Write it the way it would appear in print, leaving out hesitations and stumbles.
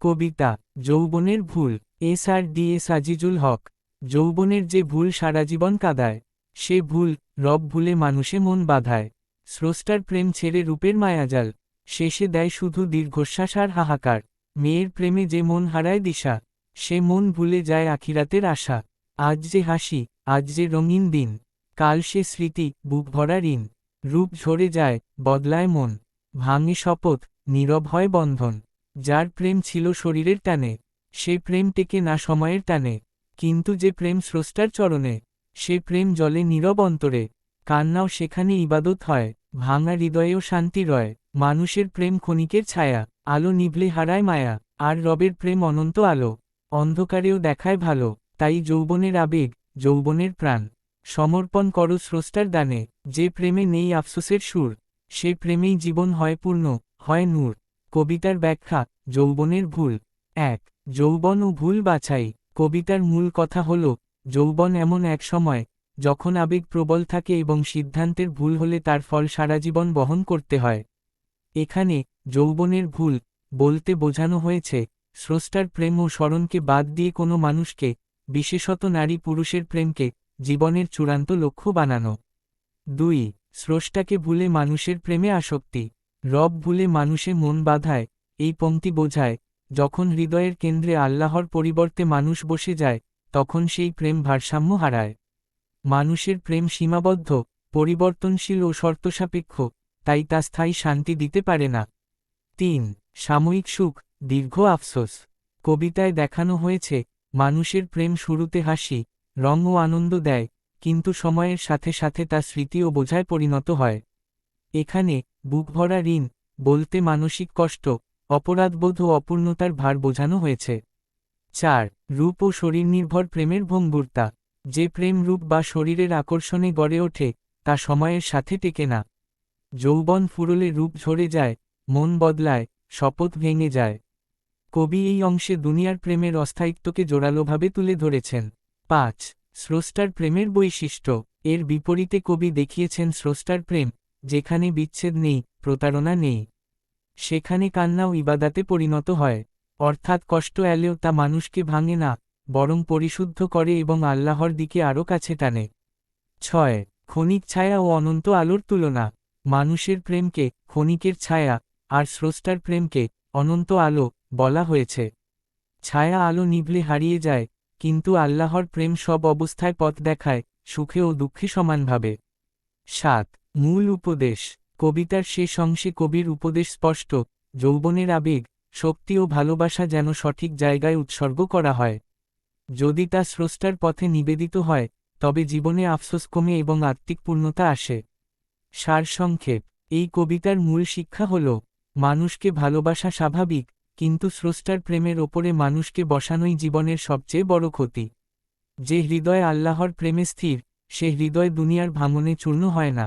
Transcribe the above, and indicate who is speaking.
Speaker 1: কবিতা যৌবনের ভুল। SRDS আজিজুল হক। যৌবনের যে ভুল সারা জীবন কাঁদায়, সে ভুল রব ভুলে মানুষে মন বাঁধায়। স্রষ্টার প্রেম ছেড়ে রূপের মায়াজাল, শেষে দেয় শুধু দীর্ঘশ্বাস আর হাহাকার। মেয়ের প্রেমে যে মন হারায় দিশা, সে মন ভুলে যায় আখিরাতের আশা। আজ যে হাসি, আজ যে রঙিন দিন, কাল সে স্মৃতি বুক ভরা ঋণ। রূপ ঝরে যায়, বদলায় মন, ভাঙে শপথ, নীরব হয় বন্ধন। যার প্রেম ছিল শরীরের টানে, সে প্রেম টেকে না সময়ের টানে। কিন্তু যে প্রেম স্রষ্টার চরণে, সে প্রেম জলে নীরব অন্তরে। কান্নাও সেখানে ইবাদত হয়, ভাঙা হৃদয়েও শান্তি রয়। মানুষের প্রেম ক্ষণিকের ছায়া, আলো নিভলে হারায় মায়া। আর রবের প্রেম অনন্ত আলো, অন্ধকারেও দেখায় ভালো। তাই যৌবনের আবেগ, যৌবনের প্রাণ, সমর্পণ করো স্রষ্টার দানে। যে প্রেমে নেই আফসোসের সুর, সে প্রেমেই জীবন হয় পূর্ণ, হয় নূর। কবিতার ব্যাখ্যা যৌবনের ভুল। ১. যৌবন ও ভুল বাছাই। কবিতার মূল কথা হল, যৌবন এমন এক সময়, যখন আবেগ প্রবল থাকে এবং সিদ্ধান্তের ভুল হলে তার ফল সারা জীবন বহন করতে হয়। এখানে যৌবনের ভুল বলতে বোঝানো হয়েছে স্রষ্টার প্রেম ও স্মরণকে বাদ দিয়ে কোনো মানুষকে, বিশেষত নারী পুরুষের প্রেমকে, জীবনের চূড়ান্ত লক্ষ্য বানানো। ২. স্রষ্টাকে ভুলে মানুষের প্রেমে আসক্তি। রব ভুলে মানুষে মন বাঁধায়। এই পংক্তি বোঝায়, যখন হৃদয়ের কেন্দ্রে আল্লাহর পরিবর্তে মানুষ বসে যায়, তখন সেই প্রেম ভারসাম্য হারায়। মানুষের প্রেম সীমাবদ্ধ, পরিবর্তনশীল ও শর্তসাপেক্ষ, তাই তা স্থায়ী শান্তি দিতে পারে না। ৩. সাময়িক সুখ, দীর্ঘ আফসোস। কবিতায় দেখানো হয়েছে, মানুষের প্রেম শুরুতে হাসি, রং ও আনন্দ দেয়, কিন্তু সময়ের সাথে সাথে তা স্মৃতি ও বোঝায় পরিণত হয়। এখানে বুকভরা ঋণ বলতে মানসিক কষ্ট, অপরাধবোধ ও অপূর্ণতার ভার বোঝানো হয়েছে। ৪. রূপ ও শরীর নির্ভর প্রেমের ভঙ্গুরতা। যে প্রেম রূপ বা শরীরের আকর্ষণে গড়ে ওঠে, তা সময়ের সাথে টেকে না। যৌবন ফুরলে রূপ ঝরে যায়, মন বদলায়, শপথ ভেঙে যায়। কবি এই অংশে দুনিয়ার প্রেমের অস্থায়িত্বকে জোরালোভাবে তুলে ধরেছেন। ৫. স্রষ্টার প্রেমের বৈশিষ্ট্য। এর বিপরীতে কবি দেখিয়েছেন স্রষ্টার প্রেম, যেখানে বিচ্ছেদ নেই, প্রতারণা নেই। সেখানে কান্নাও ইবাদাতে পরিণত হয়, অর্থাৎ কষ্ট এলেও তা মানুষকে ভাঙে না, বরং পরিশুদ্ধ করে এবং আল্লাহর দিকে আরও কাছে টানে। ৬. ক্ষণিক ছায়া ও অনন্ত আলোর তুলনা। মানুষের প্রেমকে ক্ষণিকের ছায়া, আর স্রষ্টার প্রেমকে অনন্ত আলো বলা হয়েছে। ছায়া আলো নিভলে হারিয়ে যায়, কিন্তু আল্লাহর প্রেম সব অবস্থায় পথ দেখায়, সুখে ও দুঃখে সমানভাবে। ৭. মূল উপদেশ। কবিতার শেষ অংশে কবির উপদেশ স্পষ্ট, যৌবনের আবেগ, শক্তি ও ভালোবাসা যেন সঠিক জায়গায় উৎসর্গ করা হয়। যদি তা স্রষ্টার পথে নিবেদিত হয়, তবে জীবনে আফসোস কমে এবং আত্মিক পূর্ণতা আসে। সারসংক্ষেপ, এই কবিতার মূল শিক্ষা হল, মানুষকে ভালোবাসা স্বাভাবিক, কিন্তু স্রষ্টার প্রেমের ওপরে মানুষকে বসানোই জীবনের সবচেয়ে বড় ক্ষতি। যে হৃদয় আল্লাহর প্রেমে স্থির, সে হৃদয় দুনিয়ার ভাঙনে চূর্ণ হয় না।